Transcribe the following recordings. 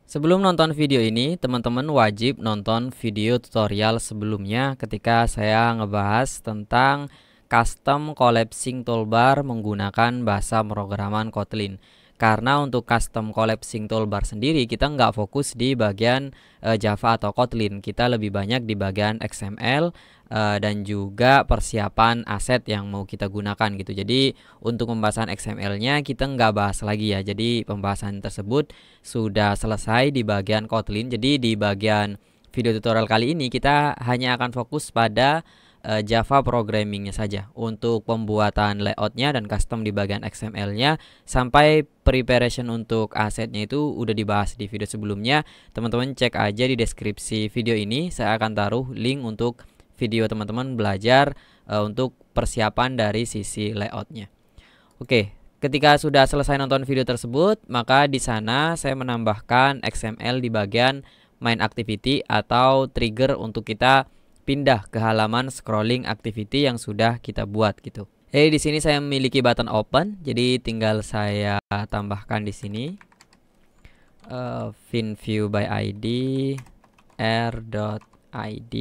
Sebelum nonton video ini, teman-teman wajib nonton video tutorial sebelumnya ketika saya ngebahas tentang custom collapsing toolbar menggunakan bahasa pemrograman Kotlin. Karena untuk custom collapsing toolbar sendiri kita nggak fokus di bagian Java atau Kotlin, kita lebih banyak di bagian XML dan juga persiapan aset yang mau kita gunakan gitu. Jadi untuk pembahasan XML-nya kita nggak bahas lagi ya. Jadi pembahasan tersebut sudah selesai di bagian Kotlin. Jadi di bagian video tutorial kali ini kita hanya akan fokus pada Java programmingnya saja. Untuk pembuatan layoutnya dan custom di bagian XML-nya sampai preparation untuk asetnya itu udah dibahas di video sebelumnya. Teman-teman cek aja di deskripsi video ini. Saya akan taruh link untuk video teman-teman belajar untuk persiapan dari sisi layoutnya. Oke, ketika sudah selesai nonton video tersebut, maka di sana saya menambahkan XML di bagian main activity atau trigger untuk kita pindah ke halaman scrolling activity yang sudah kita buat gitu. Di sini saya memiliki button open, jadi tinggal saya tambahkan di sini vinview by id r.id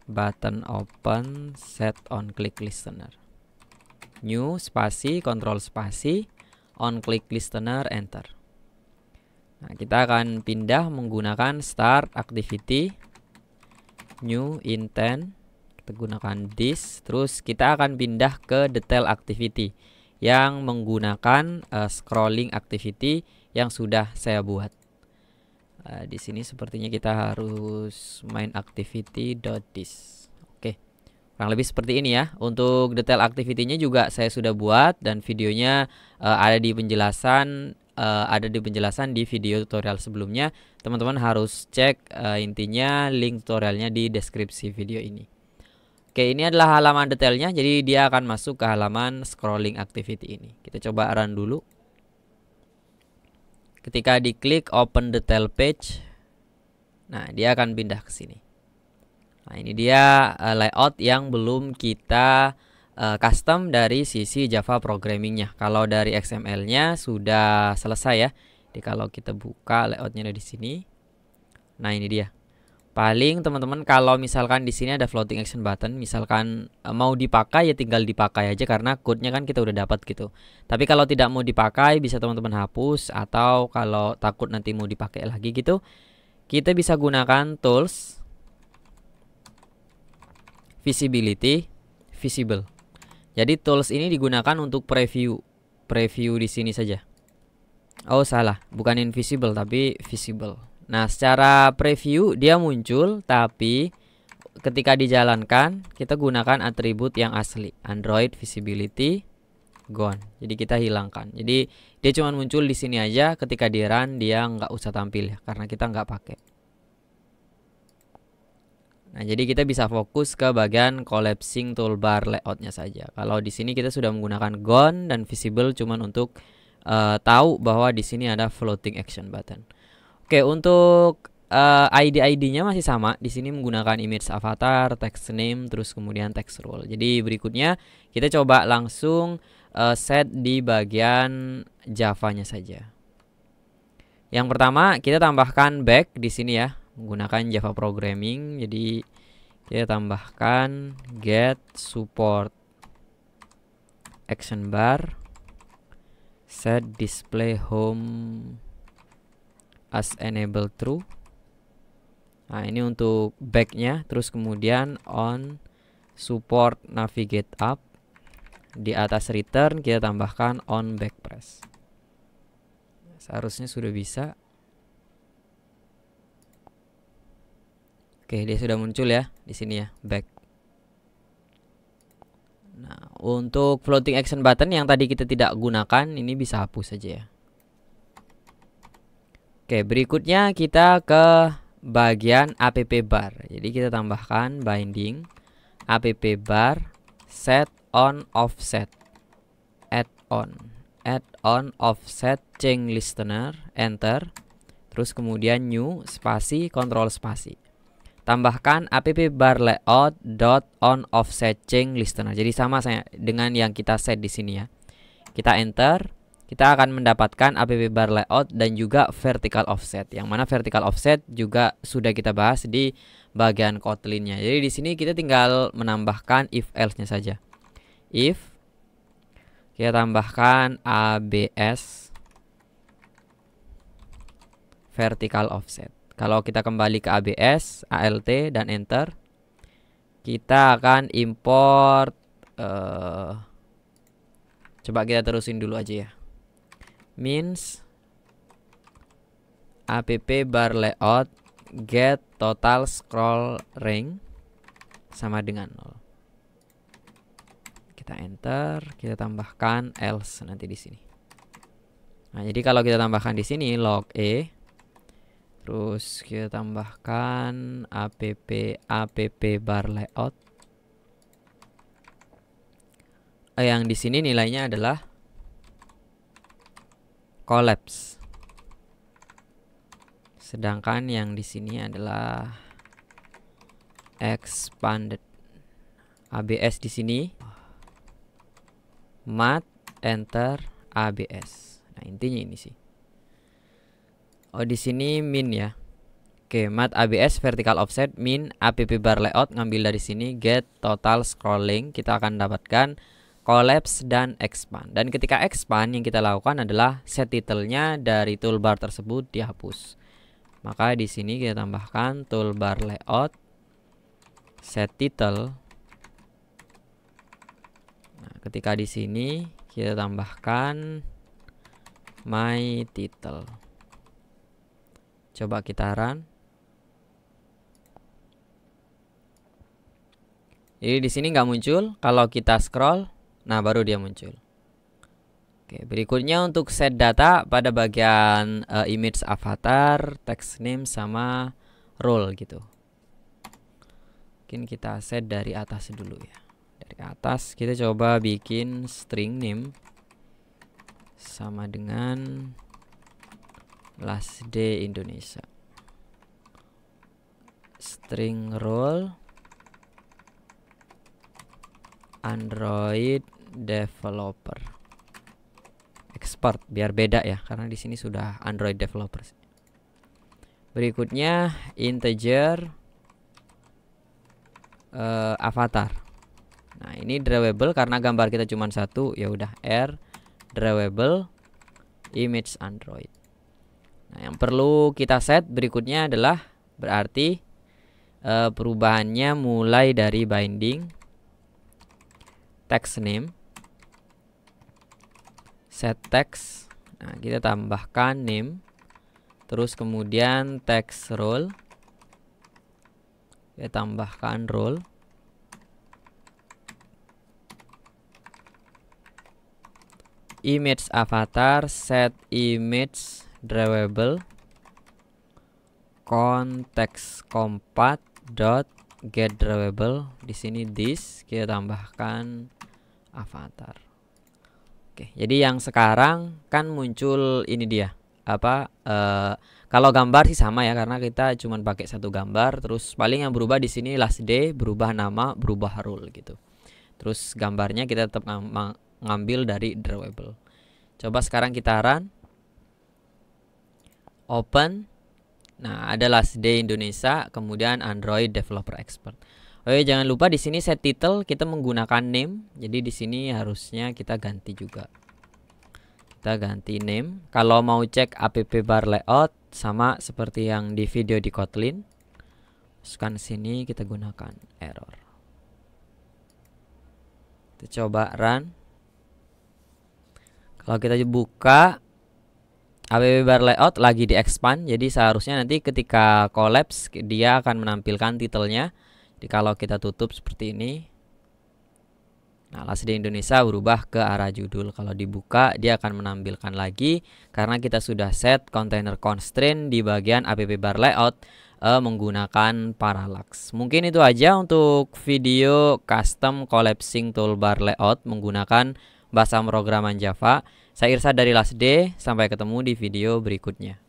button open set on click listener. New spasi control spasi on click listener enter. Nah, kita akan pindah menggunakan start activity new intent, kita gunakan this, terus kita akan pindah ke detail activity yang menggunakan scrolling activity yang sudah saya buat. Di sini sepertinya kita harus main activity.this. Oke, kurang lebih seperti ini ya. Untuk detail activity-nya juga saya sudah buat dan videonya ada di penjelasan di video tutorial sebelumnya. Teman-teman harus cek intinya link tutorialnya di deskripsi video ini. Oke, ini adalah halaman detailnya, jadi dia akan masuk ke halaman scrolling activity ini. Kita coba run dulu. Ketika diklik open detail page, nah dia akan pindah ke sini. Nah, ini dia layout yang belum kita custom dari sisi Java programmingnya. Kalau dari XML-nya sudah selesai ya. Jadi kalau kita buka layoutnya ada di sini. Nah, ini dia. Paling teman-teman kalau misalkan di sini ada floating action button, misalkan mau dipakai ya tinggal dipakai aja karena code-nya kan kita udah dapat gitu. Tapi kalau tidak mau dipakai bisa teman-teman hapus, atau kalau takut nanti mau dipakai lagi gitu, kita bisa gunakan tools visibility visible. Jadi tools ini digunakan untuk preview di sini saja. Oh salah, bukan invisible tapi visible. Nah, secara preview dia muncul, tapi ketika dijalankan kita gunakan atribut yang asli, Android visibility gone. Jadi kita hilangkan. Jadi dia cuma muncul di sini aja, ketika di run dia nggak usah tampil ya, karena kita nggak pakai. Nah, jadi kita bisa fokus ke bagian collapsing toolbar layoutnya saja. Kalau di sini kita sudah menggunakan gone dan visible cuman untuk tahu bahwa di sini ada floating action button. Oke, untuk ID-nya masih sama. Di sini menggunakan image avatar, text name, terus kemudian text role. Jadi berikutnya kita coba langsung set di bagian Java-nya saja. Yang pertama kita tambahkan back di sini ya, menggunakan Java programming. Jadi kita tambahkan get support action bar set display home as enable true. Nah, ini untuk backnya. Terus kemudian on support navigate up, di atas return kita tambahkan on back press. Seharusnya sudah bisa. Oke, dia sudah muncul ya di sini ya, back. Nah, untuk floating action button yang tadi kita tidak gunakan, ini bisa hapus saja ya. Oke, berikutnya kita ke bagian app bar. Jadi kita tambahkan binding app bar set on offset add on offset change listener enter. Terus kemudian new spasi control spasi. Tambahkan app bar layout dot on offset change listener. Jadi sama saya dengan yang kita set di sini ya. Kita enter. kita akan mendapatkan app bar layout dan juga vertical offset. Yang mana vertical offset juga sudah kita bahas di bagian Kotlin-nya. Jadi di sini kita tinggal menambahkan if else-nya saja. If kita tambahkan ABS vertical offset. Kalau kita kembali ke ABS, ALT dan enter, kita akan import coba kita terusin dulu aja ya. Means app bar layout get total scroll range sama dengan 0. Kita enter, kita tambahkan else nanti di sini. Nah, jadi kalau kita tambahkan di sini log e, terus kita tambahkan app bar layout. Yang di sini nilainya adalah collapse. Sedangkan yang di sini adalah expanded. ABS di sini mat enter ABS. Nah, intinya ini sih. Oh, di sini min ya. Oke, mat ABS vertical offset min app bar layout, ngambil dari sini get total scrolling, kita akan dapatkan collapse dan expand. Dan ketika expand yang kita lakukan adalah set title-nya dari toolbar tersebut dihapus. Maka di sini kita tambahkan toolbar layout set title. Nah, ketika di sini kita tambahkan my title. Coba kita run. Jadi di sini nggak muncul. Kalau kita scroll, nah baru dia muncul. Oke, berikutnya untuk set data pada bagian image avatar, text name sama role gitu. Mungkin kita set dari atas dulu ya. Dari atas kita coba bikin string name sama dengan last day Indonesia. String role Android developer. Expert biar beda ya, karena di sini sudah Android developer. Berikutnya integer avatar. Nah, ini drawable karena gambar kita cuma satu, ya udah r drawable image Android. Nah, yang perlu kita set berikutnya adalah berarti perubahannya mulai dari binding text name set text. Nah, kita tambahkan name, terus kemudian text role, kita tambahkan role, image avatar set image drawable context compat dot get drawable. Di sini this kita tambahkan avatar. Oke, jadi yang sekarang kan muncul ini dia apa? Kalau gambar sih sama ya, karena kita cuma pakai satu gambar. Terus paling yang berubah di sini last day, berubah nama, berubah rule gitu. Terus gambarnya kita tetap ngambil dari drawable. Coba sekarang kita run. Open. Nah, ada last day Indonesia, kemudian Android developer expert. Oke, jangan lupa di sini set title kita menggunakan name. Jadi di sini harusnya kita ganti juga. Kita ganti name. Kalau mau cek app bar layout sama seperti yang di video di Kotlin. Masukkan sini, kita gunakan error. Kita coba run. Kalau kita buka app bar layout lagi di expand, jadi seharusnya nanti ketika collapse dia akan menampilkan titelnya. Jadi kalau kita tutup seperti ini, nah last day Indonesia berubah ke arah judul. Kalau dibuka dia akan menampilkan lagi karena kita sudah set container constraint di bagian app bar layout menggunakan parallax. Mungkin itu aja untuk video custom collapsing toolbar layout menggunakan bahasa pemrograman Java. Saya Irsad dari Last Day, sampai ketemu di video berikutnya.